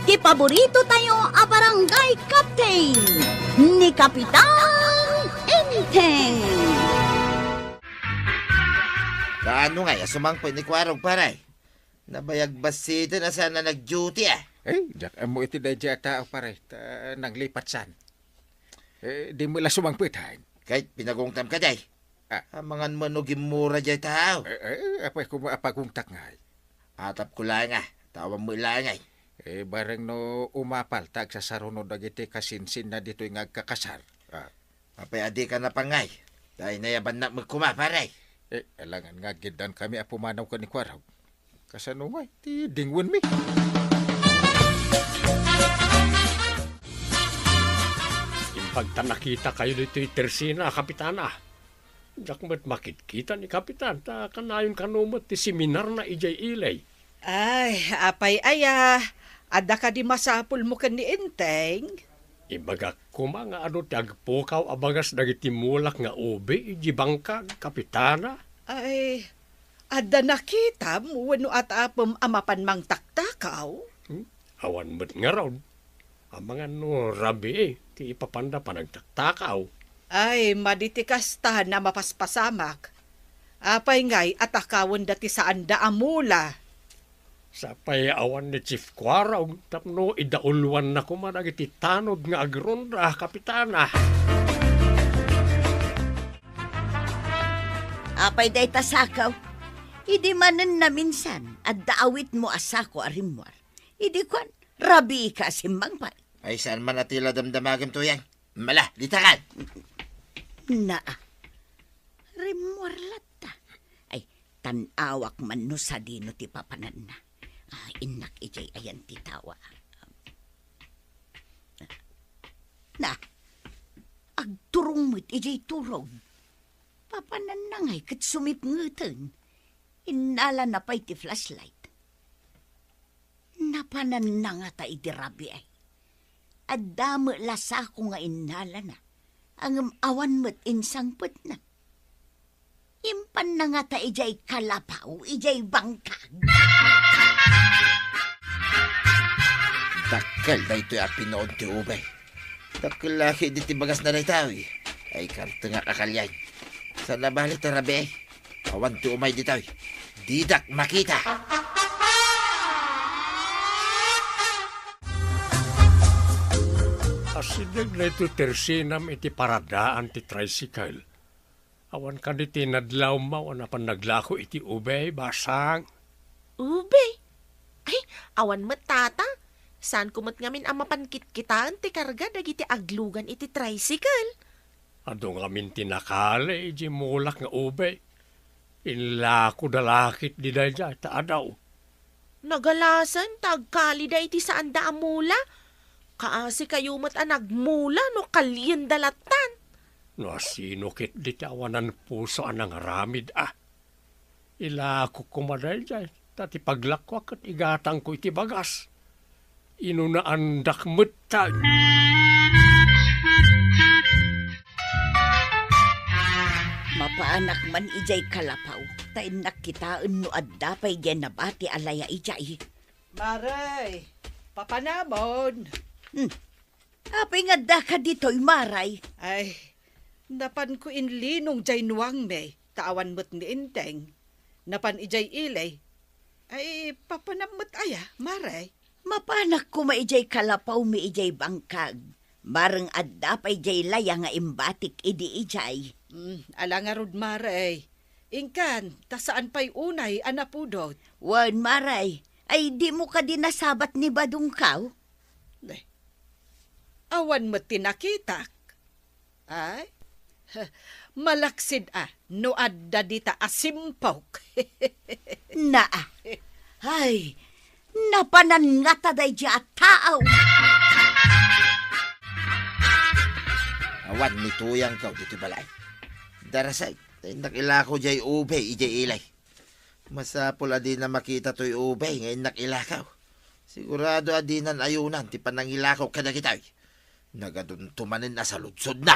Ti paborito tayo a barangay captain ni Kapitan Enteng. Kaano nga, sumangpoy ni Kwarog paray. Nabayag basito na sana nag-duty Diyak mo iti da dya tao pare, naglipat san. Di mo la sumangpitan. Kahit pinagungtam ka day. Amangan mo no gimura dyan tao. Apay ko maapagungtak nga. Atap ko lang tawang mo lang Bareng no umapal, tag sa sarunod agiti kasinsin na dito'y ngagkakasar. Apay adi ka na pangay. Dahil nayaban na magkumaparay. Alangan nga gidan kami apumanaw ka ni Kwaraw. Kasanumay, ti dingwon mi. Pagta nakita kayo dito'y Tersina, Kapitana. Diyak mo't makikita ni Kapitan, ta kanayon kanumot ti seminar na ijay ilay. Ay, apay aya. Ada ka di masapul mo ka ni Enteng. Ibaga kuma nga ano ti agpukaw abagas dagiti mulak nga ube iji bangkag, Kapitana. Ay, ada nakita mo wano at apam amapan mang taktakaw. Awan mo't nga raw. Ang mga no rabi ti ipapanda pa nagtaktakaw. Ay, maditikas ta na mapaspasamak. Apay ngay atakawan dati sa anda amula. Sa payawan ni Chief Kwaraw, tapno idaulwan na kumanag iti tanod nga agronda, Kapitana. Apay day tasakaw. Idi manen na minsan at daawit mo asako arimwar. Idi kwan, rabi ka simbang pa. Ay saan man atila damdamagam to yan. Mala, litakan. Na, rimwar lata. Ay, tanawak man no sa dino ti papanan na. Inak ijay ayan ti tawa. Na, agturong mo't ijay turog. Papanan na ngay kat sumipngutan. Inala na pa'y ti flashlight. Napanan na nga ta idirabi ay. Adamo lasa ko nga inala na. Ang awan mo't insangpot na. Impan na nga ta ijay kalapaw, ijay bangkag. Takal na ito'y apinood ti ubay. Takal laki di tibagas na na'y Ay karto nga kakalyan. Sa nabalit na rabi awan ti umay di tawi. Didak makita. Asinag na ito tersinam iti paradaan ti tricycle. Awan ka di tinadlaw mo, na pan naglako iti ube, basang. Ube? Ay, awan matata. Saan kumot ngamin ang mapankit-kitaan ti karga dagiti aglugan iti tricycle? Ado ngamin tinakale, iti mulak nga ube. Inlako dalakit di daya, taadaw. Nagalasan, tagkali da iti saan da amula. Kaasi kayo mat nagmula no kalyen dalatan. No sinukit di tawanan puso anang ramid Ilako kumaday dyan, tati paglakwak at igatang ko iti bagas. Inunaandak mutan. Mapaanak man ijay kalapaw. Tain nakitaan no adda pa'y genabati alaya ijay. Maray, papanamon. Apay nga da ka dito'y maray. Ay, napan ko inlinong jay nuwang me, taawan mo't ni Enteng. Napan ijay ilay. Ay, papanamot aya, maray. Mapanak ko maijay kalapaw mi ijay bangkag. Bareng adda pa'y jay laya nga imbatik idi ijay. Ala nga rod, maray. Ingkan, tasaan pa'y unay anapudot. Wan maray, ay di mo ka dinasabat ni Badungkaw? Awan mo tinakitak. Ay, malaksid no adda dita asimpok. Naa, ay, napanan nga taday di at taaw. Awan ni tuyang kau dito balay. Darasay, nakilako jay ube, ijay ilay. Masapol adi na makita to'y ube, ngayon nakilakaw. Sigurado adi nan ayunan, ti panangilakaw kada kitay. Nagaduntumanin na sa lutsod na.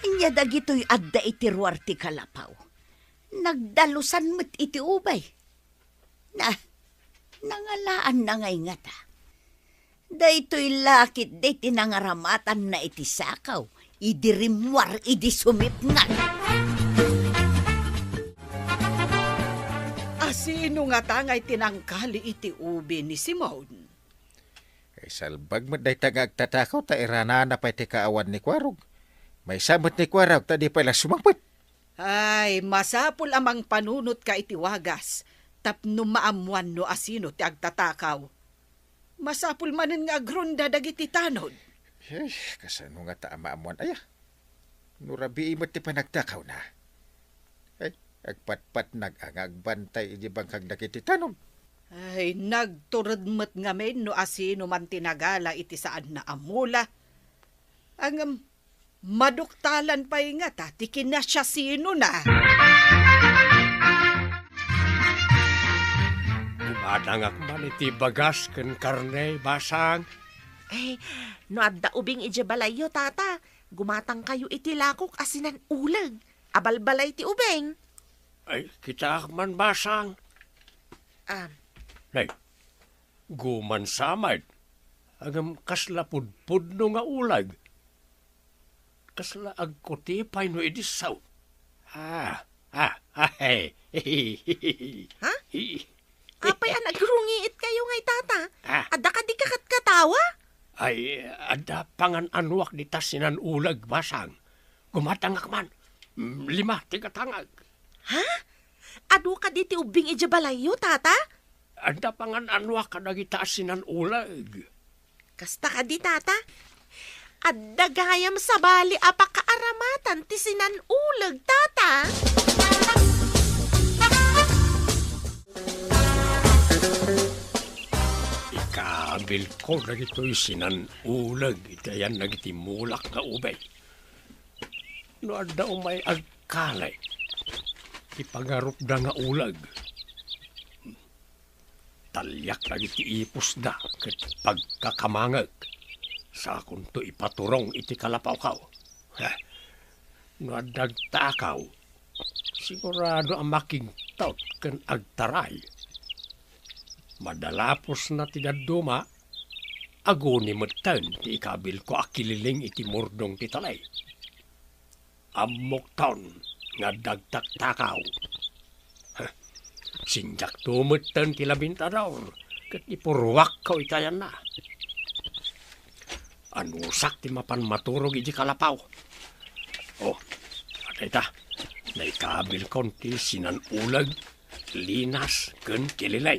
Inya dagito'y adda iti ruwar ti kalapaw. Nagdalusan mo't iti ubay. Nangalaan na ngay nga ta. Daytoy lakit day tinangaramatan na iti sakaw, idirimwar, idisumip nga. Asino nga tangay tinangkali iti ube ni Simon? Salbag mo day tagag tatakaw ta irana na pa iti kaawan ni Kwarog. May samot ni Kwarog ta di pala sumangput. Ay, masapul amang panunot ka iti wagas, tapno maamuan no asino ti agtatakaw. Masapul manen nga agronda dagiti tanod. Ay, kasano nga ta maamuan aya. Nurabi imot ti panagtakaw na. Ay, agpatpat nag-angagbantay iti bangkag dagiti tanod. Ay, nagturadmat nga men no asino man tinagala iti saan na amula. Ang maduktalan pa nga ta, tikin na siya sino na. Gumadangak man iti bagas ken karne basang. Eh, no adda ubing iti balayo, tata. Gumatang kayo iti lakok asinan ulag. Abalbalay ti ubeng. Ay, kita man basang. Nay, guman samad. Agam kasla pudpud no nga ulag. Kasla agkutipay no idisaw. Hey. Ha? Apay nagrungiit kayo ngay, tata. Ah. Adda ka di kakat katawa? Ay, ada pangan anwak di tasinan ulag basang. Gumatangak man. 5 tigatangag. Ha? Adu ka di ti ubing iti balayo, tata? Ada pangan anwak kadagi tasinan ulag. Kasta ka di, tata? Adda gayam sa bali apakaaramatan ti sinan ulag, tata? Ikabil ko dagito'y sinan ulag. Itayan nagiti mulak nga ubay. No adda umay agkalay. Ipagarup da nga ulag. Talyak dagiti ipos da ket pagkakamangag. Sa kunto ipaturong iti kalapaw kaw. No addag takaw. Sigurado ang makigtaut ken agtaray. Madalapos na tidaduma, aguni metan ti ikabil ko akililing iti murdong titalay. Amok taon nga dagtak takaw. Sinjak tumetan ti labintador, ket ipurwak ko itayan na. Anusak ti mapan maturog iti kalapaw. Oh, atay ta, naikabil konti sinan ulag, linas, ken kililay.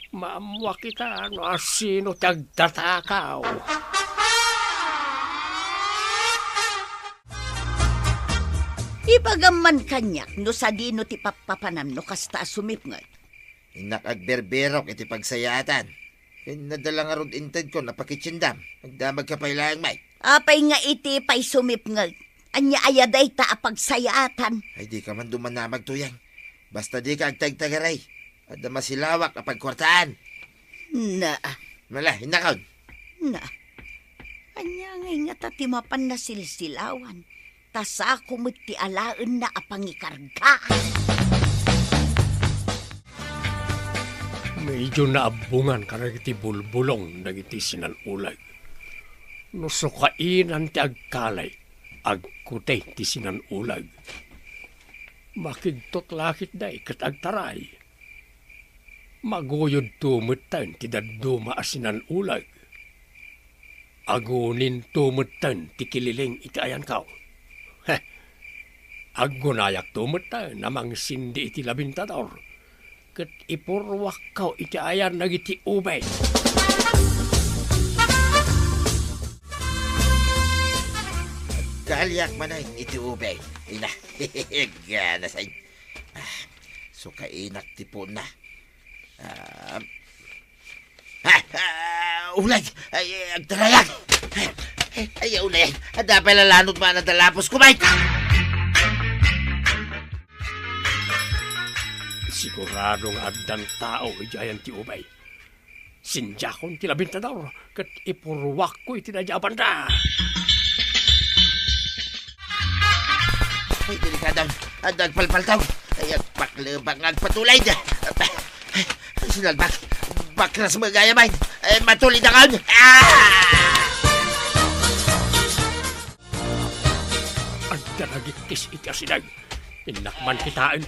Maamwa kita no asino tagtatakaw. Ibagaman kanyak no sa dino ti papapanam no kasta sumip nga. Inak agberberok iti pagsayatan. Nadala nga rod inted ko napakitsindam. Nagdamag ka pa ilang may. Apay nga iti pay sumip nga. Anya ayaday ta apagsayatan. Ay di ka man dumanamag tuyang. Basta di ka agtagtagaray. At na masilawak na pagkwartaan. Na. Mala, hinakaw. Na. Anya nga tatimapan na silsilawan. Tasa kumut ti alaan na apangikarga. Medyo naabungan ka nagiti bulbulong nagiti sinan ulag. No sukainan ti agkalay, agkutay ti sinan ulag. Makigtot lakit day kat agtaray. Maguyod tumutan ti daduma asinan ulag. Agunin tumutan ti kililing iti ayan kaw. Aggunayak tumutan namang sindi iti labintador. Ket ipurwak kaw iti ayan nagiti ubay. Kalyak manay iti ubay. Ina, gana say. So kainak tipo na. Ulag! Ay, agtarayak! Ay, ulag! Ada pala lanot man ang talapos kumay! Siguradong addan tao ijayan ti ubay. Sinjakon ti labintador ket ipurwak ko iti najaban da. Ay, delikadang. Adag palpaltaw. Ay, agpaklebang agpatulay dyan. Sinalbak. Bakras magaya man. Ay, matulid na kaon. Ang dalagikis iti asinay. Inakman kitain.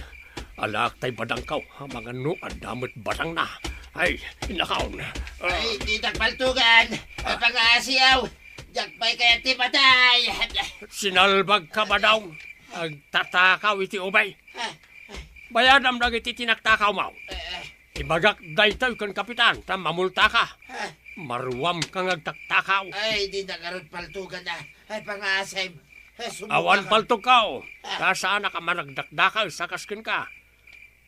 Alak tay badang kaw. Mga no, ang damot badang na. Ay, inakaon. Ay, di nagpaltugan. Pang-aasiyaw. Jakpay kaya ti patay. Sinalbag ka ba daw? Ang tatakaw iti ubay. Bayadam lang iti tinaktakaw mo. Ibagak daytoy kan kapitan, ta mamulta ka. Maruwam kang agtaktakaw. Ay, di nakarod paltugan na. Ay, pang-aasim. Awan paltog ka. Kasaan ka managdakdakaw, sakaskin ka.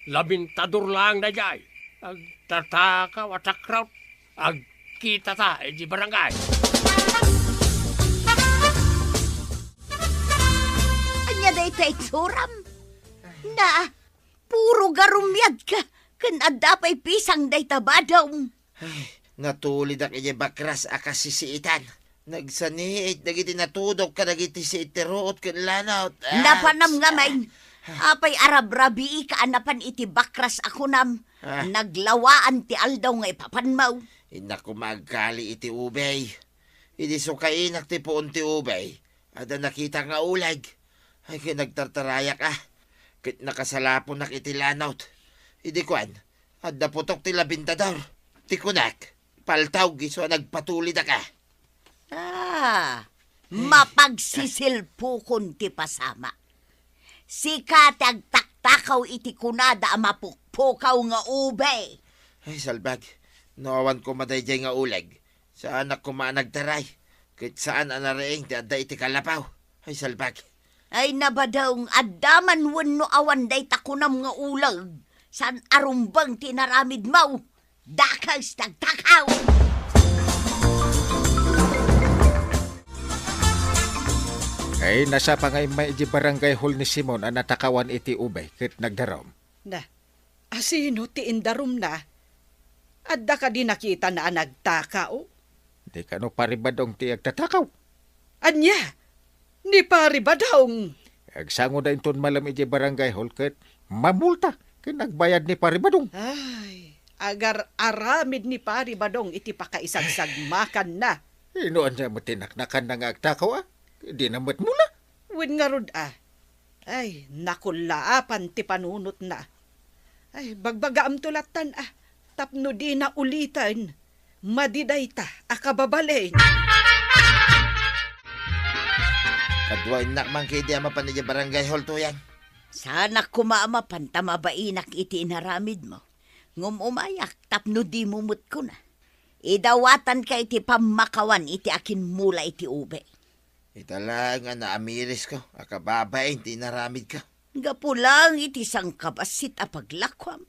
Labintadur lang na jay. Agtatakaw at akraut. Agkita ta, di barangay. Anya day tay suram. Na, puro garumyad ka. Kan adda pa'y pisang day tabadaw. Natulid ang inyo bakras akasisiitan. Nagsaniit, nagiti natudok ka, nagiti si itiruot kan lanaw. Napanam nga main. Apay arab-rabii ka anapan iti bakras ako nam. Naglawaan ti aldaw nga ipapanmaw. Inaku magkali iti ubay. Idi sukainak ti puon ti ubay. Ada nakita nga ulag. Ay kaya nagtartaraya ka. Kit nakasalapon nak iti lanaw. Idi kwan, ada putok ti labintador. Ti kunak, paltaw giso nagpatulid ka. Mapagsisilpukon ti pasama. Sikat agtaktakaw iti kunada mapukpukaw nga ubay. Ay salbag, nawawan ko madayjay nga ulag. Saan ako nagtaray. Kit saan anaraing ti adda iti kalapaw. Ay salbag. Ay nabadaw addaman wenno awan day takunam nga ulag. San arumbang tinaramid mau. Dakas tagtakaw. Ay, nasa pa ngay may iji barangay hall ni Simon ang natakawan iti ubay kit nagdarom. Na, asino ti indarum na? Adda ka di nakita na nagtakao? Di ka no paribadong ti agtatakaw. Anya, ni pari ba daw? Agsango da inton malam iji barangay hall kit mamulta kit nagbayad ni paribadong. Ay, agar aramid ni pari badong iti pakaisagsagmakan na. Inoan niya mo tinaknakan na nga agtakaw ah. Di na mo't mula. Win nga rod ah. Ay, nakulaapan ti panunot na. Ay, bagbagaam tulatan ah. Tapno di na ulitan. Madiday ta, akababalin. Kadwain nak man kay di ama pa niya barangay hall to yan. Sana kumaama pantamabainak iti inaramid mo. Ngumumayak tapno di mumut ko na. Idawatan ka iti pamakawan iti akin mula iti ube. Itala nga naamiris ko. Akababain, tinaramid ka. Gapulang iti sangkabasit a paglakwam.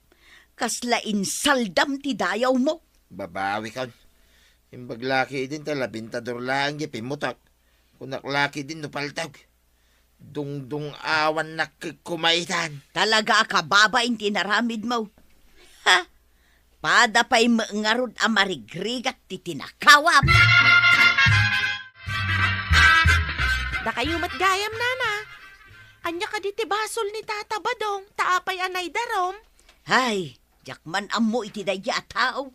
Kasla insaldam ti dayaw mo. Babawi ka. Imbaglaki din talabintador lang yung pimutak. Kunaklaki din no paltag. Dungdung awan na kumaitan. Talaga ka babain tinaramid mo. Ha? Pada pa'y maangarod a marigrigat ti tinakawam. Da kayo matgayam, nana. Anya ka di tibasol ni Tata Badong, taapay anay darom. Hay, jakman amo iti daya tao.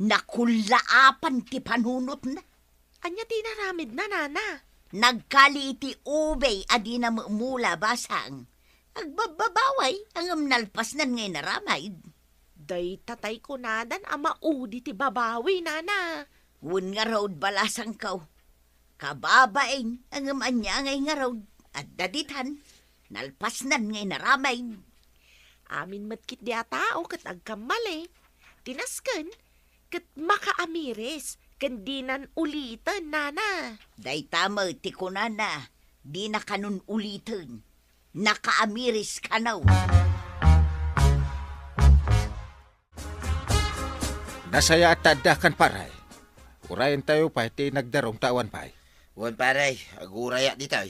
Nakulaapan ti panunot na. Anya tinaramid na, nana. Nagkali iti ubay adi na mula basang. Agbababaway ang nalpas nan ngay naramay. Day tatay ko nadan ama udi ti babawi, nana. Wun nga road balasang kaw. Kababaing ang anya ngay nga road. At daditan, nalpas nan ngay naramay. Amin matkit di atao kat agkamali. Tinasken, kat makaamiris, kandinan ulitan, nana. Day tama ti kunana, di na kanun ulitin. Nakaamiris ka naw. Nasaya at tadakan paray. Urayan tayo pa iti nagdarong tawan pay. Wan paray, aguraya di tayo.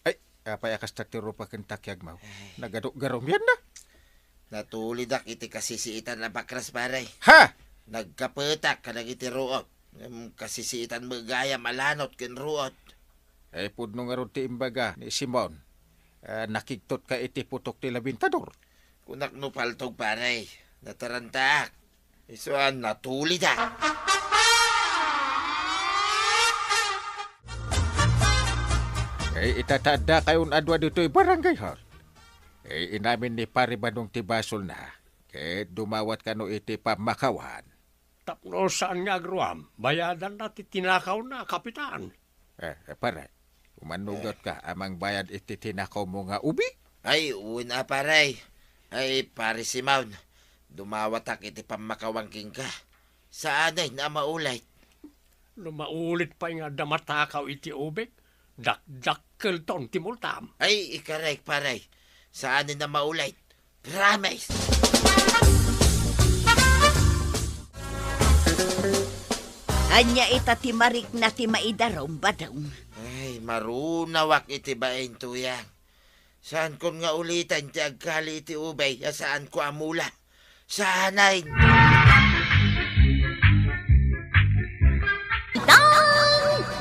Ay, apay akas tatiro pa kentakyag mau. Nagadok-garom yan na. Natulidak iti kasisiitan na bakras paray. Ha! Nagkapetak ka nagiti ruot. Kasisiitan magaya malanot ken ruot. Ay, pudno nga ron ti imbaga ni Simon. nakiktot ka iti putok ti labintador. Kunak no paltog paray. Natarantak. Isuan natuli da. Itatada kayon adwa dito'y barangay hall. Inamin ni pare Badong ti basol na. Dumawat ka no iti pamakawan. Tapno saan nga agruam, bayadan na tinakaw na, kapitan. Pare, umanugot ka amang bayad iti tinakaw mo nga ubi? Ay, una paray. Ay, pare si Maun. Dumawatak iti pamakawangking ka. Saan ay na maulay? Lumaulit pa nga damatakaw iti ubek, dakdakkel ton timultam. Ay, ikarek paray. Saan ay na maulay? Promise! Anya itatimarik na ti maidarom badong. Ay, marunawak iti bain tuyang. Saan kon nga ulitan ti agkali iti ubay, saan ko amula? Sanay!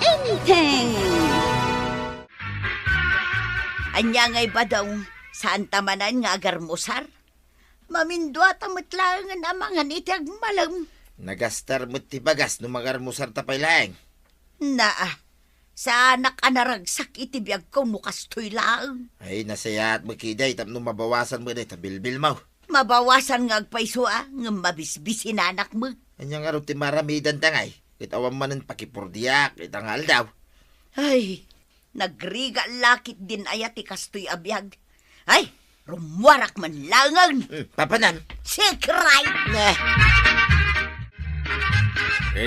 Inteng! Anya ngay badong, saan tamanan nga agarmusar? Mamindwa tamatlangan amangan iti agmalam. Nagastar mo't ti bagas no magarmusar tapay laeng. Naa, sa anak anaragsak iti biyag ko mukastoy lang. Ay, nasaya at magkiday tapno mabawasan mo day tabilbil mo. Mabawasan nga agpaiso nga mabisbisin anak mo. Anyang araw ti maramidan tangay. Kitawang manan pakipurdiyak, itangal daw. Ay, nagriga lakit din ayat ti kastoy abiyag. Ay, rumwarak man langang. Papanan. Sikray!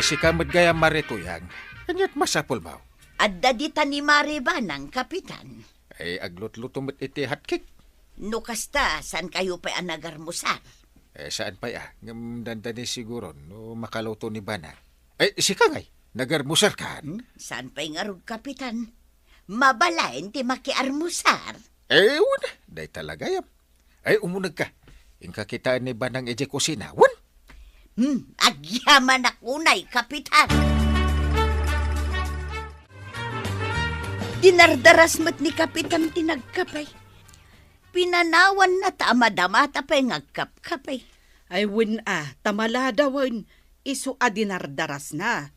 Si kamad gaya marituyang. Kanyat masapol mo. Adda dita ni Mariba ng kapitan. Aglutlutumot iti hatkik. No kasta, saan kayo pa anagarmusar? Saan pa ya? Ngam dandani siguro no makaluto ni Bana. Si Kangay, nagarmusar ka. Saan pa nga rog kapitan? Mabalain ti makiarmusar. Una, day talaga yam. Umunag ka. Ingka kita ni Banang eje kusina. Wan? Agyaman akunay, kapitan. Dinardaras mo't ni kapitan tinagkapay. Pinanawan na tamadamata pa'y ngagkapkapay. Ay win tamaladawan, isu adinardaras na.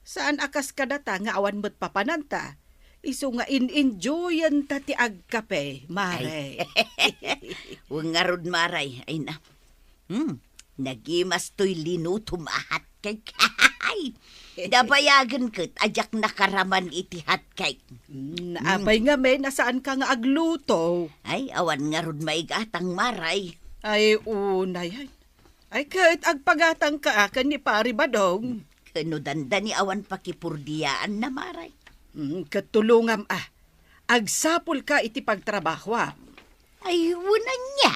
Saan akas kadata nga awan mo't papananta? Isu nga in-enjoyan ta ti agkape, mare. Huwag nga rod maray, ay na. Nagimas to'y linutum ahat kay kay. Dabayagan kat, ajak nakaraman iti hat kay. Naapay nga may, nasaan ka nga agluto? Ay, awan nga rod maigatang maray. Ay, unay. Ay, kahit agpagatang ka akan ni Pari Badong. Kano danda ni awan pakipurdiyaan na maray. Katulungam agsapul ka iti pagtrabaho. Ay, unan niya.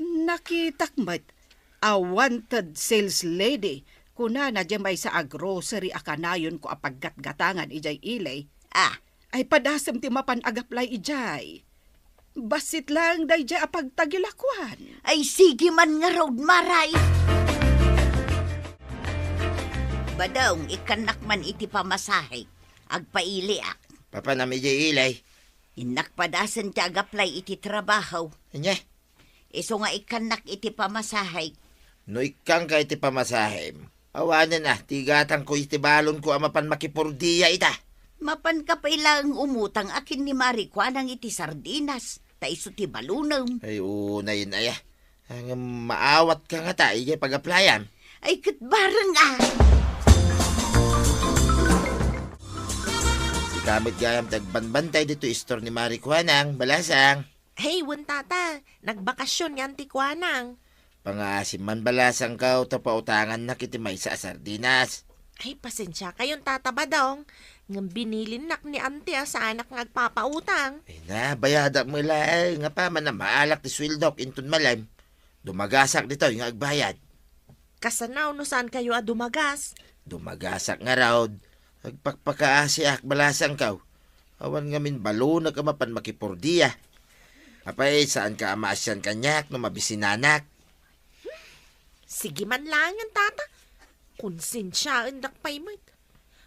Nakitakmat, a wanted sales lady, kuna na may sa grocery akanayon ko apaggatgatangan ijay ilay. Ay padasem ti mapan agaplay ijay. Basit lang day jay apagtagilakwan. Ay, sige man nga road maray. Badong, ikanak man iti pamasahe. Agpaili Papanam ijay ilay. Inak padasan ti agaplay iti trabaho. Anya? Iso nga ikanak iti pamasahay. No ikang ka iti pamasahem. Awanan tigatang ko iti balon ko amapan makipurdiya ita. Mapan ka pa ilang umutang akin ni Marikwanang iti sardinas. Ta iso ti balunong. Ay, una yun aya. Ang maawat ka nga ta, ijay pag-applyan. Ay, katbarang Kamit gayam tagbanbantay dito istor ni Marikwanang, balasang. Hey, wun tata, nagbakasyon nga Antikwanang. Pangasim man balasang ka o tapautangan na kiti may sa sardinas. Ay, pasensya kayon tata Badong. Ngam binilin nak ni ante sa anak nga agpapautang. Ay na, bayada mo lang. Nga pa man na maalak ti swildok intun malam. Dumagasak dito yung agbayad. Kasanaw no saan kayo dumagas? Dumagasak nga raw. Agpakpakaasiak balasang ka. Awan nga min balo na kamapan makipurdiya. Apay, saan ka amaasyan kanyak no mabisinanak? Sige man lang yan, tata. Konsensyaan dakpay mo.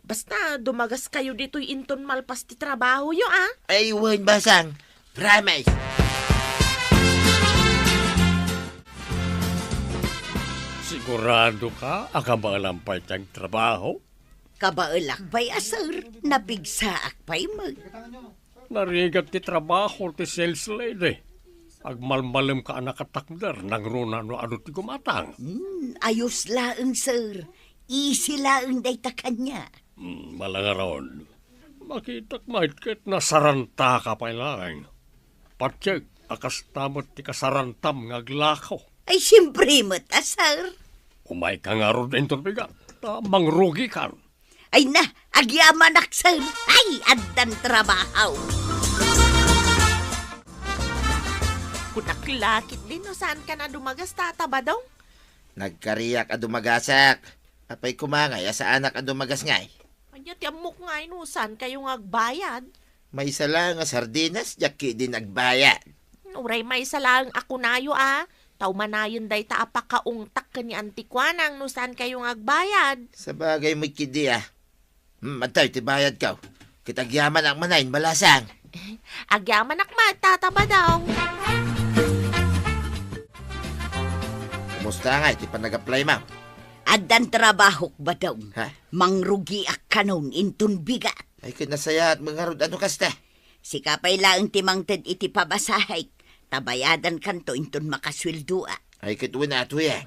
Basta dumagas kayo dito'y inton malpas ti trabaho yo Ay, wan basang. Promise. Sigurado ka, akabalampay tiyang trabaho? Kabaelak pa'y sir, napigsaak pa'y mag. Narigat ti trabaho ti sales lady. Agmalmalim ka anak katakder, nang runa no ano ti gumatang. Ayos laeng sir, easy laeng day ta kanya. Malangaron. Makitak mahit nasaranta ka pa lang. Patyag, akas tamot ti kasarantam ngaglakaw. Ay siyempre mo't sir. Umay ka nga ron din bigat. Tamang rugi ka. Ay na, agyaman sir. Ay, adan trabaho. Kunaklakit din no saan ka na dumagas tata badong? Nagkariyak a dumagasak. Apay kumangay sa anak a dumagas ngay. Anya ti amok nga no saan kayo agbayad? May isa lang nga sardinas, jaki din nagbayad. Uray may isa lang ako nayo Taumanayon day ta apakaungtak ka ni Antikwanang no saan kayo agbayad. Sa bagay mo kidi Matay, tibayad ka. Kitagyaman ang manayin, balasang. Agyaman akmat tata badong. Kumusta nga, iti pa nag-apply mo? Adan trabaho ba daw? Ha? Mangrugi ak kanon intun bigat. Ay, kinasaya at mga rod, ano kasta? Si kapay laeng timangted iti pabasahay. Tabayadan kanto intun makaswildua. Ay, kitwin na ato yan.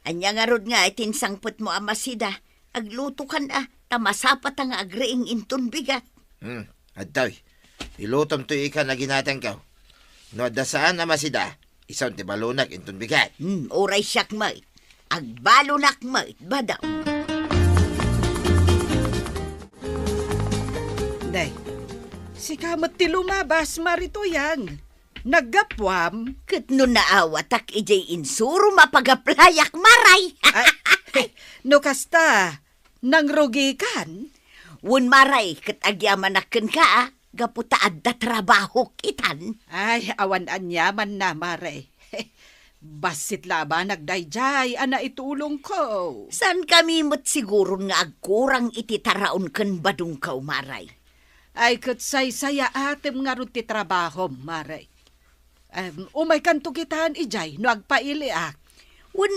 Anya nga rod nga itinsangput mo amasida. Agluto kan tamasapat ang agreing intun bigat. Adaw, ilutom to ika na ginatang ka. No, dasaan na masida, isang tibalunak intun bigat. Oray siyak may. Agbalunak may, ba daw? Day, si kamot ti lumabas marito yan. Naggapwam. Kat no naawat ak ijay insuro mapagaplayak maray. Ay, no kasta, nang rugi kan. Wun maray, kat agyamanakken ka gaputa adda trabaho kitan. Ay, awan anyaman na, Mare. Basit laba nagdayjay, ana itulong ko. San kami mo't siguro nga agkurang iti taraon ken badung kaw maray. Ay, kat saya atem nga ron ti trabaho, Mare. Umay kanto kitaan ijay, no agpaili Wun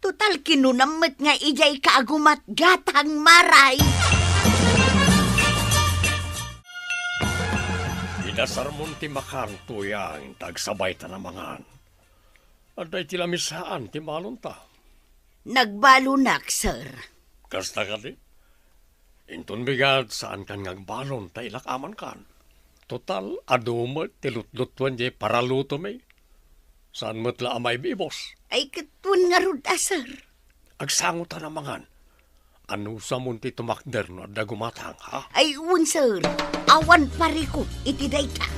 total kinunamot nga ijay kaagumat gatang maray. Inasar mo ti makanto yang tagsabay ta namangan. Aday ti lamisaan ti malon ta. Nagbalunak, sir. Kasta ka di? Intun bigad saan kan ngagbalon ta ilakaman kan. Total, adumat tilutlutuan di paraluto may. Saan mo't la amay bibos? Ay katun nga rod sir. Agsango ta namangan. Ano sa munti tumakder no at dagumatang, ha? Ay un, sir. Awan parikot iti dayta.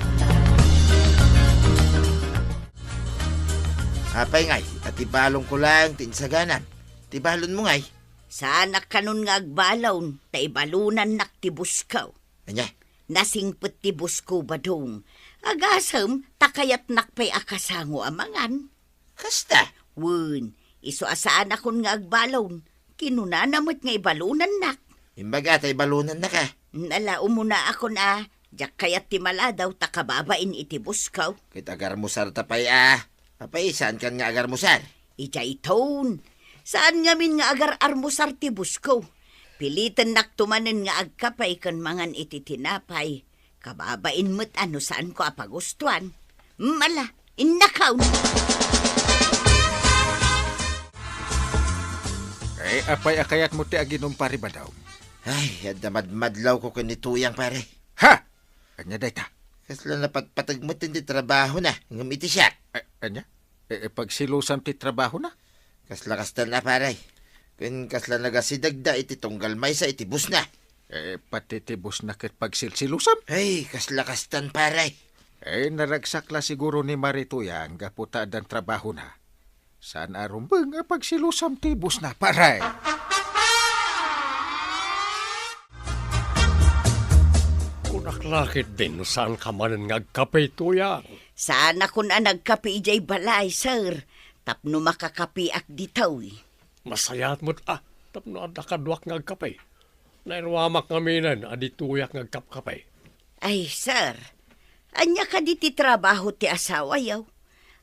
Apay ngay, at ibalong ko lang, tinsaganan. Tibalon mo ngay. Sana kanon nga agbalon, ta ibalunan naktibus kaw. Anya? Nasingpet tibus ko badong. Agasam, takayat nakpay akasango amangan. Kasta? Wun, iso asaan akon nga agbalon. Kinunanamot nga ibalunan nak. Imbaga, tay balunan na ka. Nala umuna ako jak kayat timala daw takababain itibus kaw. Kitagar mo sartapay Apay, saan kan nga agar mo sar? Ijay taon. Saan ngamin nga agar armusar tibus ko? Pilitan naktumanen nga agkapay kan mangan iti tinapay. Kababain mo't ano saan ko apagustuan. Mala, innakaw. Ay, apay akayat mo ti aginom pari ba daw? Ay, madlaw ko kanituyang pare. Ha! Anya day ta? Kasla na patpatag mo tindi trabaho na. Ngamiti siya. Anya? Pagsilusam ti trabaho na? Kasla kastal na pare. Kun kasla nagasidagda iti tunggal may sa iti bus na. Patitibos na kat pagsilsilusam? Ay, kasla kastan pare. Naragsakla siguro ni Marituya ang gaputa dan trabaho na. Saan arumbang pagsilusam tibos na paray? Kunaklakit din no saan ka man ngagkapay tuyang. Sana kun nagkapi ijay balay, sir. Tapno makakapi ak ditaw. Masayat mo't tapno adda kadwak ngagkapay. Nairwamak ngaminan, adi tuyak ngagkapkapay. Ay, sir. Anya ka di ti trabaho ti asawa yaw.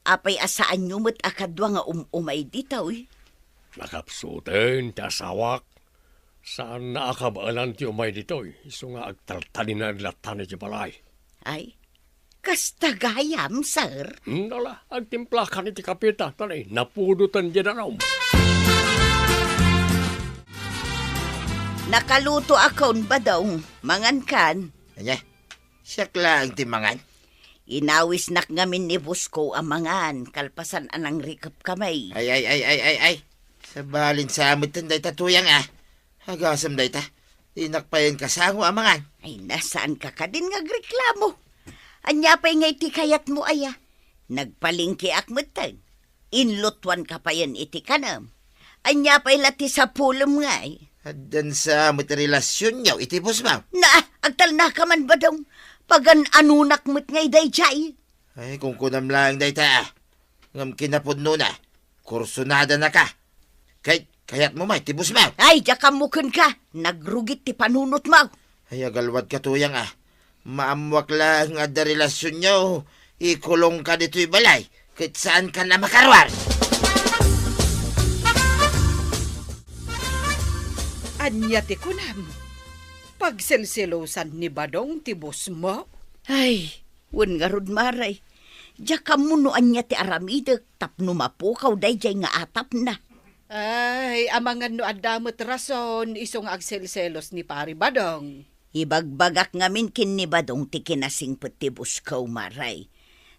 Apay asaan nyo mo't akadwa nga umay ditaw eh. Nakapsuten, ti asawak. Saan naakabaalan ti umay dito iso nga agtaltali na latan ti balay. Ay, kastagayam, sir. Nala, agtimpla ka ni ti kapita, tanay, napudutan dyan na raw. Nakaluto akon ba daw, mangan kan? Anya, siyak lang timangan. Inawis nak ngamin ni Busko amangan, kalpasan anang rikap kamay. Ay. Sa balin sa amit day tatuyang Hagasam day ta. Inakpayan kasango amangan. Ay, nasaan ka ka din ngagreklamo? Anya pa'y ngay ti kayat mo aya. Nagpalingki akmutan. Inlutwan ka pa yan iti kanam. Anya pa'y lati sa pulom nga eh. Haddan sa amit relasyon niyaw, itibos mo. Na, agtal na ka man ba daw? Pagan anunak mo't ngay day jay. Ay, kung kunam lang day ta. Ngam kinapod na. Kursunada na ka. Kayat mo may, tibos mo. Ay, jakamukun ka. Nagrugit ti panunot mo. Ay, agalwad ka tuyang Maamwak lang nga da relasyon niyo. Ikulong ka dito'y balay. Kahit saan ka na makarwar. Anya ti kunam. Pagselselosan ni Badong tibos mo. Ay, wan nga rod maray. Jakamunoan niya ti aramidek tapno mapukaw day jay nga atap na. Ay, amangan no adamot rason isong agselselos ni Pari Badong. Ibagbagak ngamin kin ni Badong ti kinasing pati Buskaw maray.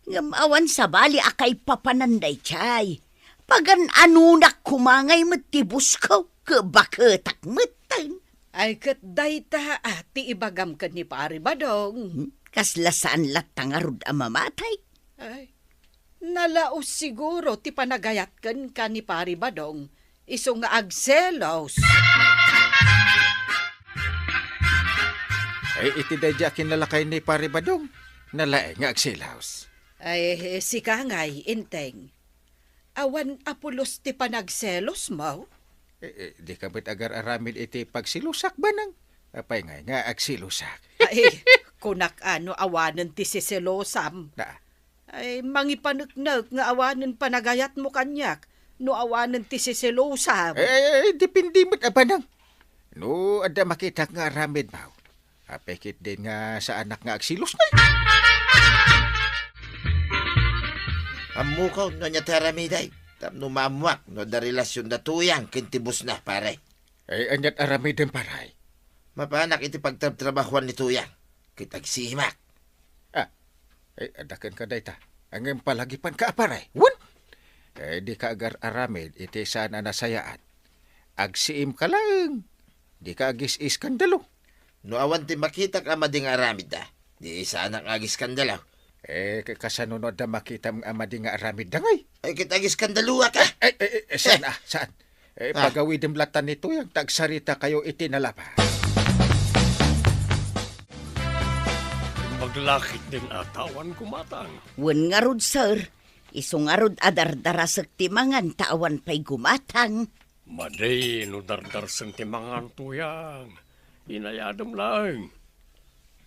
Ngamawan sa bali akay papananday chay. Pagan anunak kumangay met ti Buskaw kebaketak metan. Ay kat dayta ti ibagam ka ni Pari Badong. Kaslasaan latangarod amamatay. Ay, nalaos siguro ti panagayat ka ni Pari Badong. Isong nga agselos. Ay, iti dadya kinalakay ni Pari Badong. Nalae nga agsilaos. Ay, si Kangay, inteng. Awan apulos ti panagselos mo? Di ka ba't agar aramid iti pagsilusak ba nang? Apay nga agsilusak. Ay, kunak ano awanan ti siselosam. Na, Ay, mangipanagnag nga awanan panagayat mo kanyak. No awanan ti siselosam. dipindi mo't aba nang. No, ada makita nga aramid mo. Apekit din nga sa anak nga agsilus na. Amukaw no niya teramiday. Tapno maamwak no da relasyon da tuyang kintibos na pare. Ay, anyat aramid ang paray. Mapanak iti pagtrabahuan ni tuyang. Kitagsihimak. Ay, adakan ka dayta. Ang palagipan ka paray. Wun! Ay, di ka agar aramid iti sana nasayaan. Agsiim ka lang. Di ka agis iskandalo. No awan ti makita ka mading aramid Di isa anak agis skandalaw. Kasanunod na makita mong amadi nga aramid dangay. Ay kitagis skandaluwa ka. Saan Saan? Pagawid latan nito yung tagsarita kayo itinalapa. Maglakit din atawan kumatang. Wan nga rod, sir. Iso nga rod adardarasag timangan tawan pa'y gumatang. Maday, no dardar sentimangan tuyang. Inayadam lang.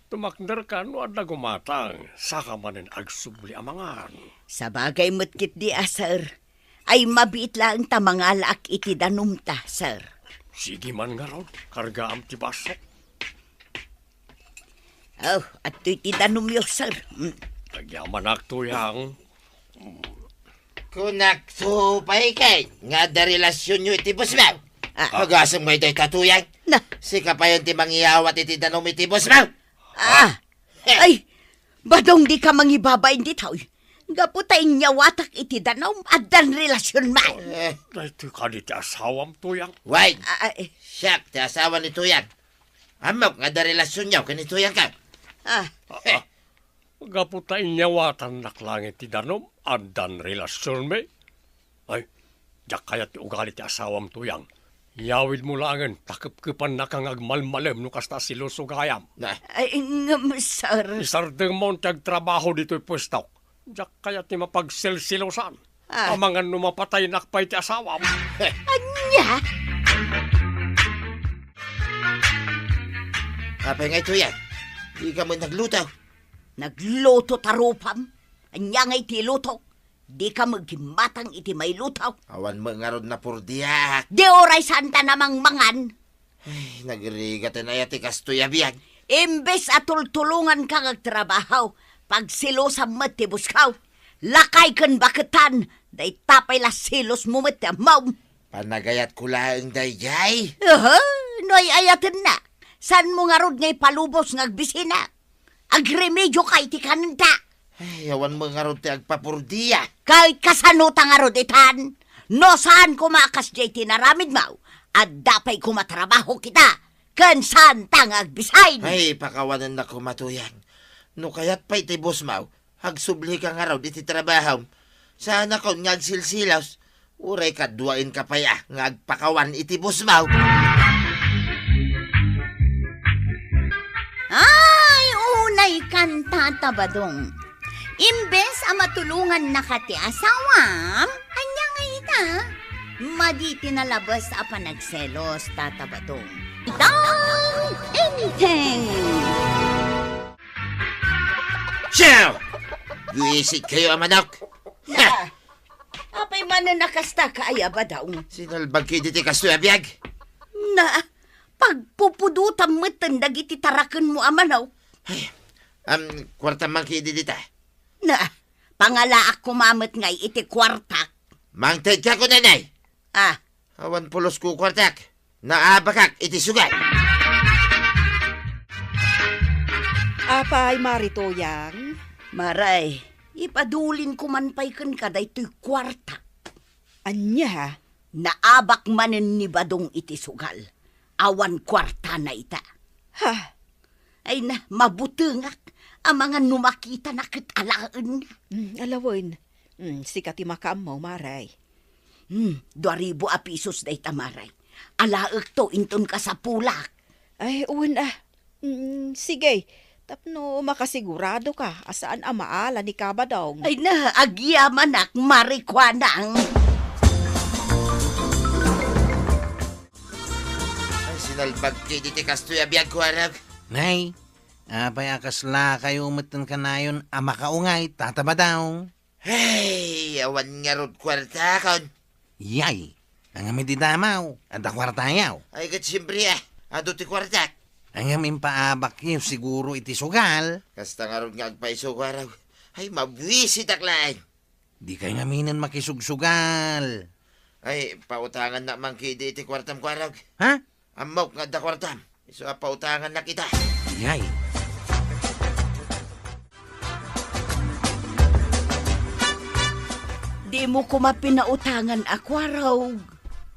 Tumakder ka no adda gumatang. Saka manin agsubli amangan. Sa bagay mutkit di sir. Ay mabiit lang tamangalak iti danumta, sir. Sige man nga raw, kargaam ti basok. Oh, at iti danumyo, sir. Nagyaman tuyang. Kunak supay kay. Nga da relasyon nyo itibos mo. Magasang may day tatuyang. Na, Sika pa yun ti mangyawat iti danom itibos mo. ay, badong di ka mangibabain ditaw. Gaputay niya watak iti danom at dan relasyon man. Dahito ka di ti asawam tuyang. Wait, Ay, siyak ti asawa ni tuyang. Amok nga da relasyon nyo kanituyang ka. Gaputay niya watan naklangit ti danom adan relasyon me. Ay, jak kaya ti ugali ti asawam tuyang. Yawid mo langan, takip-kipan na kang agmalmalem no kasta silusugayam. ay, ngam, sir. Isardeng mo tiyag trabaho dito'y pwestaw. Jak kaya ti mapagsilsilosan. Amangan no mapatay nakpay ti asawam. Anya? Kapay nga ito yan. Di ka mo naglutaw. Nagluto tarupam. Anya nga iti luto. Di ka maghimatang iti may lutaw. Awan mo nga ron na purdiyak. Di oray santa namang mangan. Ay, nagrigat na yati kastoy abiyag. Imbes atultulungan ka ngagtrabaho. Pag silosa matibuskaw. Lakay kan baketan. Day tapay la silos mo matamaw. Panagayat ko lang dayjay. Noy ayatin na. San mo nga rod ngay palubos ngagbisina? Agremedyo kay ti kananta. Ay, awan mo nga ron ti agpapurdiya. Kay kasanuta nga rod itan. No saan kumakas jay tinaramid mo? At dapay kumatrabaho kita. Kan saan tang agbisay. Ay, pakawanan na kumatuyan. No kayat pa iti boss mau, hagsubli ka nga raw iti trabaho. Sana kon ngagsilsilaws, uray kadwain ka pa ya, ngagpakawan iti boss mau. Ay, unay kanta tabadong. Imbes ang matulungan na kati asawam, anya nga ita. Madi tinalabas apa nagselos tatabadong. Dang! Inteng! Siyaw! Buisit kayo, amanok! Ha! Apay man na nakasta kaya ba daw? Sinalbag kayo diti kastoy abiyag? Na, pagpupudutan mo dagiti tarakan mo amanaw. Kwarta man kayo dita. Na, pangalaak kumamit ngay iti kwartak. Mangtad ka ko, nanay! Ah, Awan pulos ko kwartak. Naabakak iti sugay. Apay maritoyang. maray, ipadulin ko man pa'y kan kada ito'y kwartak. Anya? Naabak manen ni Badong iti sugal. Awan kwarta na ita. Ha? Ay na, mabutengak. Ang mga numakita na kitalaan. Alawin. Sikat imakam mo, maray. 2,000 a pisos day tamaray. Alaak to, inton ka sa pulak. Ay, uwan sige. Tapno makasigurado ka asaan ang maala ni Kabadong. Ay na, agyaman ak, marikwanang. Ay, sinalbag kayo diti kastoy abiyag ko, arag. Nay, apay akasla kayo umatan ka na yun, makaungay, tataba daw. Hey, awan nga rod kwarta kon. Yay, ang amin di damaw, at akwartayaw. Ay, kat siyempre ado ti kwartak. Ang amin paabak yun, siguro iti sugal. Kasta nga rod nga agpaiso ko, araw. Ay, mabwisit aklaan. Di kayo ngaminan makisugsugal. Ay, pautangan na man kayo diti kwartam ko, araw. Ha? Amaw nga da kwartam. Iso pautangan na kita. Yay. Di mo ko mapinautangan ako, araw.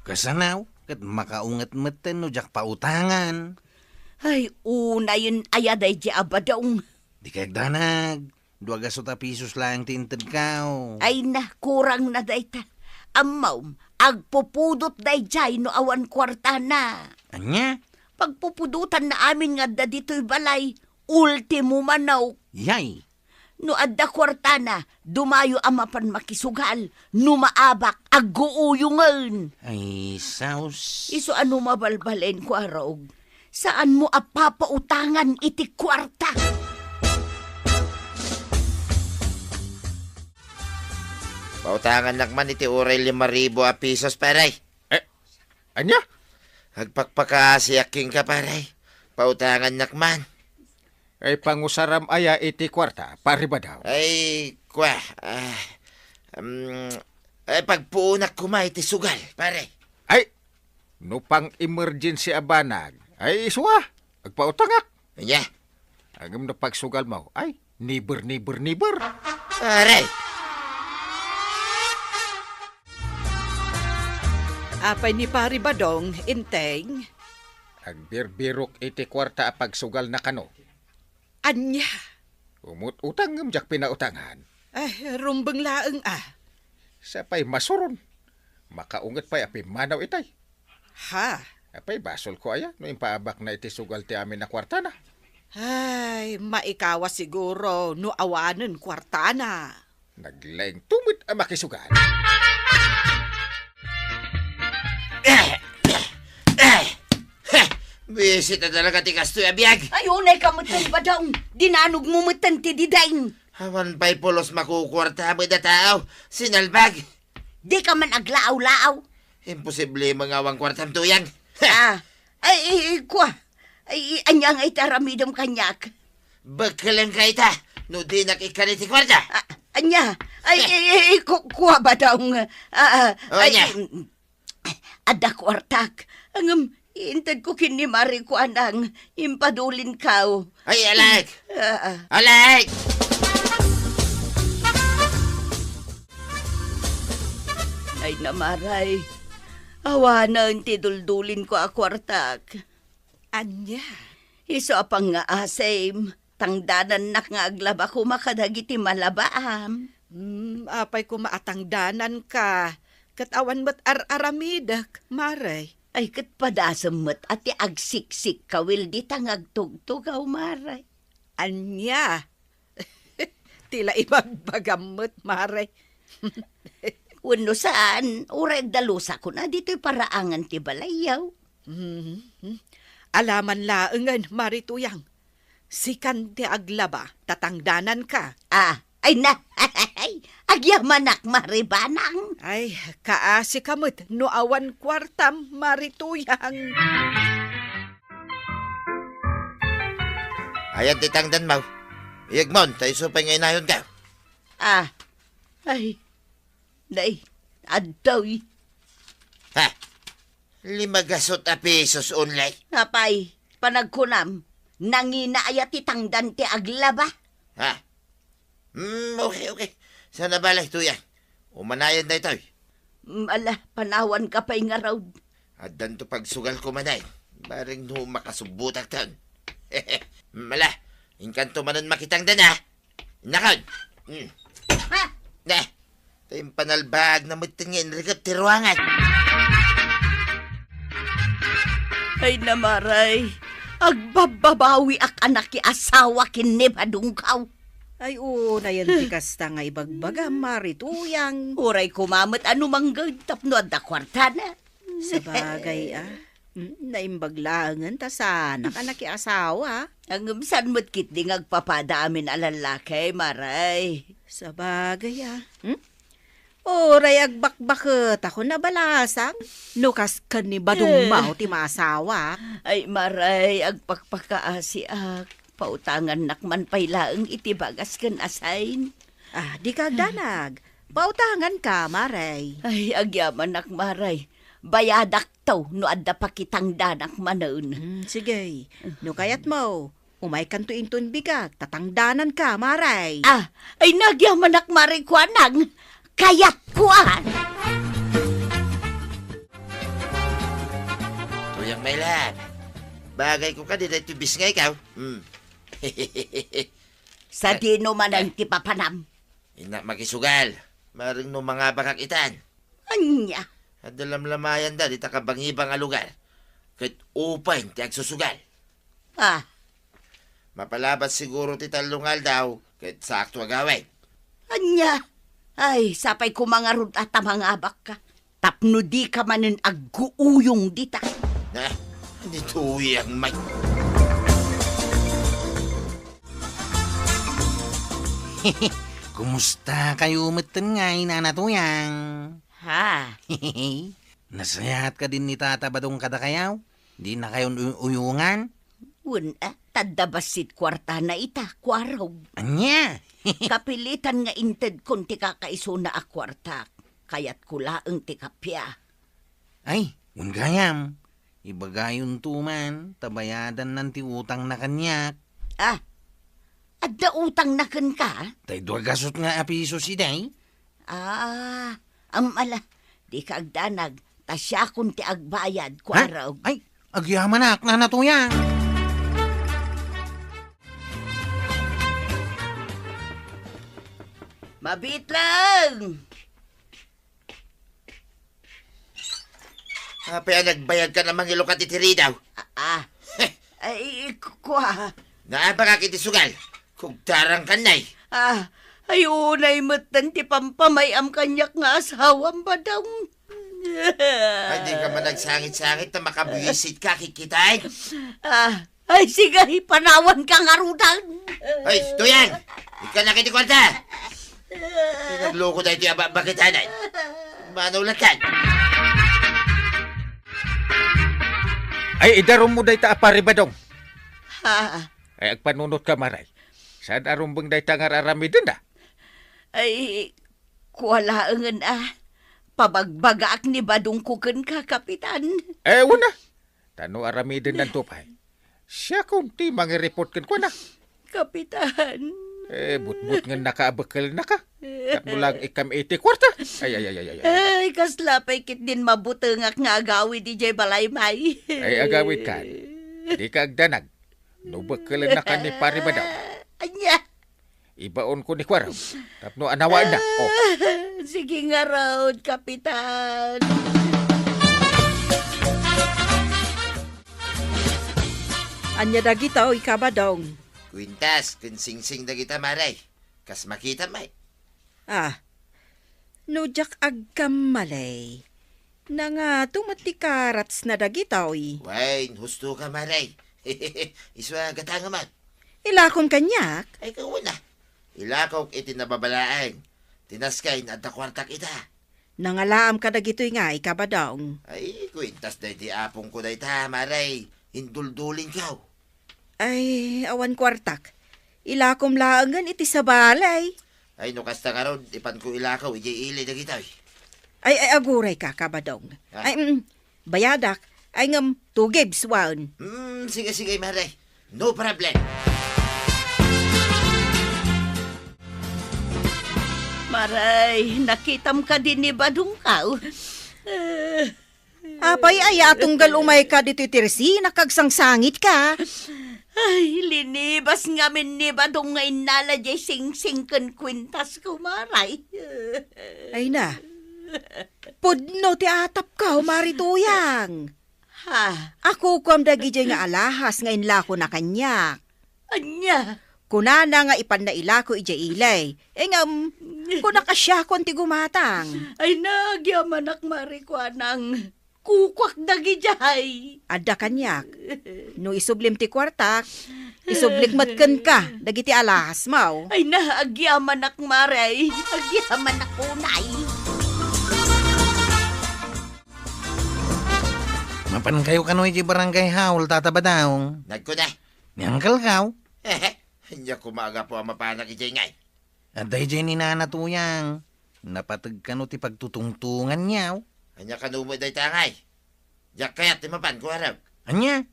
Kasanaw, kat makaungat matan no jak pautangan. Ay, una yun ayaday di abadong. Di kayo danag, 200 pisos lang tintad kao. Ay na, kurang na dayta. Amaw, agpupudot day jay no awan kwarta na. Anya? Pagpupudutan na amin nga da dito'y balay, ultimo manaw. Yay. No adda kwarta na, dumayo amapan makisugal, numaabak, agguuyungan. Ay, saus. Iso ano mabalbalen ko araw? Saan mo apapautangan iti kwarta? Pautangan nakman iti uray 5,000 a pisos, paray. Anya? Agpakpakasiyaking ka, paray. Pautangan nakman. Ay pangusaram aya iti kwarta, pari ba daw? Ay, ay, pagpuunak ko ma iti sugal, pare. Ay, no pang emergency abanag. Ay, iswa, agpautangak. Anya, Agam na pagsugal mo. Ay, neighbor. pare. Apay ni Pari Badong, inteng. Agbirbirok iti kwarta a pagsugal na kano. Anya? Umut-utang ng jak pinautangan. Ay, rumbang laeng Sapay masuron. Makaungat pa'y api manaw itay. Ha? Apay basol ko aya, no impaabak na iti sugal ti amin na kwarta na. Ay, maikawa siguro no awanen kwartana. Naglaing tumit ang makisugal. Bisit na talaga ti kastoy abiyag. Ayunay ka mutan ba daw? Dinanog mo mutan ti didain. Hawan pa'y pulos makukwarta mo da tao. Sinalbag. Di ka man aglaaw-laaw. Imposible mangawang kwartam tuyang. Kwa. Anyang ay taramidom kanyak. Bagkalang ka ita. No di nakikaniti kwarta. Anya. Kwa ba daw? Anya. Ada kwartak. Ang intad ko kini Mari ko anang impadulin kao. Ay, alak. Alak! Ay namaray. Awanan ti duldulin ko a kwartak. Anya. Iso apang nga asem. Tangdanan nak nga aglaba ko makadagiti malabaam. Apay ko maatangdanan ka. Katawan mo't aramidak, Maray. Ay kat padasamot at ti agsiksik kawil di tangagtugtugaw maray. Anya. Tila ibagbagamot, Maray. Wano saan, ureg dalusa ko na dito'y paraangan ti balayaw. Alaman laengan, Marituyang. Sikan ti aglaba, tatangdanan ka. Ay na, agyamanak maribanang. Ay, kaasi kamot, no awan kwartam, Marituyang. Ayan titangdan mo. Iyagmon, tayo supay ngay nayon ka. Ay, day, addaw. Ha? 5 pesos only. Apay, panagkunam, nanginaaya ti tangdan ti aglaba. Ha? Okay. Sana balay tuya. Umanayan na ito. Ala, panawan ka pa'y nga raw. At danto pagsugal ko manay. Baring no makasubutak taon. Mala, inkanto manon makitang dana. Nakon. Ha? Na, tayong panalbag na matingin rikap tiruangan. Ay namaray, agbababawi ak anak ki asawa kinibadungkaw. Ay, na yan ti kasta nga ibagbaga, Marituyang. Uray kumamot anumang tapno at kwarta na. Sa bagay, naimbaglangan ta sana ka nakiasawa. Ang umsan mo't kit di ngagpapadamin alalakay, maray. Sa bagay, Oray agbakbakot ako nabalasang. Nukas ka ni badong mao ti maasawa. Ay maray, agpakpakaasi ak. Pautangan nakman pailaang itibagas kan asain. Di ka danag. Pautangan ka, Maray. Ay, agyaman nak maray. Bayadak to, no adda pakitang danak manon. Sige, no kayat mo. Umay kanto inton bigat, tatangdanan ka, Maray. Ay nagyaman nak maray kuanang. Kayat kuan. Tuyang may lab. Bagay ko ka di dahil tubis nga ikaw. Sa dino man ang tipapanam. Ina makisugal. Maring no mga bakakitan. Anya. At dalamlamayan da, di takabangibang a lugar. Kahit upay, ti agsusugal. Mapalabat siguro ti talungal daw, kahit sakto agawin. Anya. Ay, sapay ko mga rud at mga abak ka. Tapno di ka manin agguuyong dita. Na, hindi tuyang may... Kumusta kayo umatan nga, Nanatuyang? Ha? Nasayahat ka din ni Tata Badong kada kayaw? Di na kayo uyungan? Tadabasit kwarta na ita, kwaraw. Anya? Kapilitan nga inted kung ti kakaiso na a kwarta. Kayat kulaang ti kapya. Ay, ungayam. Ibagayon tuman, tabayadan ng ti utang na kanyak. Adda utang na kan ka? Tay duwagasot nga apiso si Day. Amala, di ka agdanag, tasya kung ti agbayad, kwaraw. Ay, agyaman na Nanatuyang. Mabit lang! Apay, nagbayad ka namang ilokat itiri daw. Ay, kwa. Naabaka kiti sugal. Kugtarang kanay. Ay, unay matan ti pampamayam kanyak nga asawang badang. Hindi ka man nagsangit-sangit na makabuisit ka, kikitain. Ay, sige, panawan ka nga rudan. Ay, tuyang! Ika na kiti kwarta! Pinagloko tayo ito bakitanan. Manulatan. Ay, idarom mo dayta apari ba dong? Ha? Ay, agpanunot ka maray. Saan arumbang dayta nga aramidin na? Ay, kuwalaangan Pabagbagaak ni Badong kuken ka, Kapitan. Eh, wala. Tano aramidin ng tupay. Siya kung ti report kan ko na. Kapitan. Eh, but-but nga nakaabakal na ka. Tapos lang ikam 80 kwarta. Ay. Ay, kaslapay kit din mabutengak nga agawi di jay balaymay. Ay, agawit ka. Di ka agdanag. Nubakal na ka ni pari ba daw? Anya. Ibaon ko ni Kwaraw. Tapno anawa na. Oh. Sige nga raw, Kapitan. Anya dagita o ikabadong. Quintas, kunsingsing na kita, maray. Kas makita, may. Nujak agkam malay. Nanga tumatikarats na dagita oy. Wain, husto ka, maray. Iswa gata nga man. Ilakon kanyak. Ay, kawin na. Ilakaw itinababalaan. Tinaskay na kwartak ita. Nangalaam ka dagito'y nga ikabadong. Ay, kwintas na iti apong ko na ita, maray. Hinduldulin ka. Ay, awan kwartak. Ilakom laangan iti sa balay. Ay, nukasta ka ron, ipan ko ilakaw, ili na kita. Ay, aguray ka, kabadong. Ha? Ay, bayadak. Ay, ngam, tugib, swan. Sige, maray. No problem. Maray, nakitam ka din ni Badong ka. Apay, ay, atunggal umay ka dito itirsi, nakagsangsangit ka. Ay, linibas ngamin ni Badong nga inala jay sing-singken kwintas ko, maray. Ay na. Pudno ti atap ka, marituyang. Ha? Ako kuam dagi jay nga alahas nga inlako na kanyak. Anya? Kunana nga ipan na ilako ijay ilay. Ngam, kunaka siya kon ti gumatang. Ay, nagyamanak marikwanang kukwak dagi jay. Adda kanyak. No isublim ti kwartak, isublik matken ka, dagiti alahas mau. Ay, nagyamanak maray. Nagyamanak unay. Mapan kayo kanoy di barangay haul tatabadaong. Nagko na. Niyangkal kaw. Hindi ko maaga po ang mapanak ijay ngay. At dahil dyan ni nanatuyang. Napatag ka no ti pagtutungtungan niyaw. Anya kanumo day tangay. Diyak kayat timapan ko harap. Anya?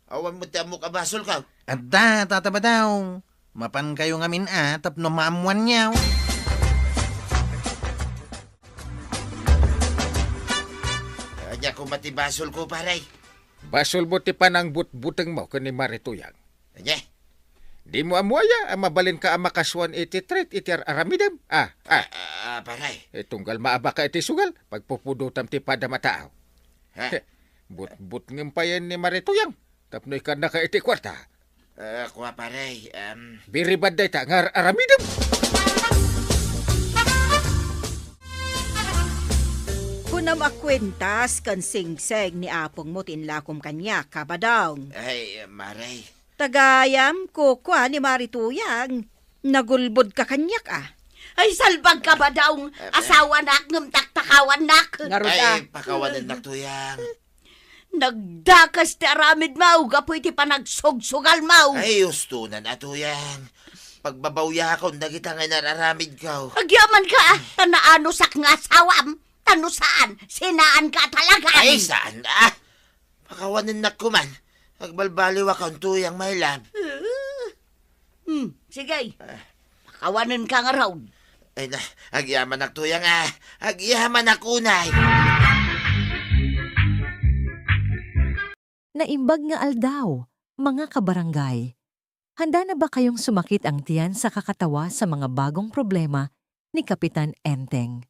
Awan mo ti amok abasol ka. At da tatabadaong. Mapan kayo ngamin tapno maamuan niyaw. Anya ko matibasol ko paray. Basol mo ti panang but-buteng mo kani Marituyang. Anya? Di mo amuaya, mabalin ka ang makaswan iti tret iti aramidem. Paray. Tunggal maaba ka iti sugal, pagpupudutam ti padamataaw. Ha? But ngampayan ni Marituyang. Tapno ikan na ka iti kwarta. Kuha paray. Biribad day ta nga aramidem. Kunam akwentas kan singseg ni apong mo tinlakom kanya, kabadong. Ay, maray. Tagayam ko kwa ni Marituyang. Nagulbod ka kanyak Ay, salbag ka ba daw? Asawa nak, ngumtak-takawan nak. Ay, pakawanan naktuyang. Nagdakas ti aramid mau, gapoy ti panagsugsugal mau. Ay, usto na natuyang. Pagbabawya ko, nagita nga nararamid ka. Agyaman ka, tanaano sak nga asawam. Tano saan? Sinaan ka talaga? Ay, saan? Pakawanan na kuman. Agbalbaliw akong tuyang may lab. Sige, pakawanan ka nga raw. Ay na, agyaman naktuyang agyaman nakunay. Naimbag nga aldaw, mga kabarangay. Handa na ba kayong sumakit ang tiyan sa kakatawa sa mga bagong problema ni Kapitan Enteng?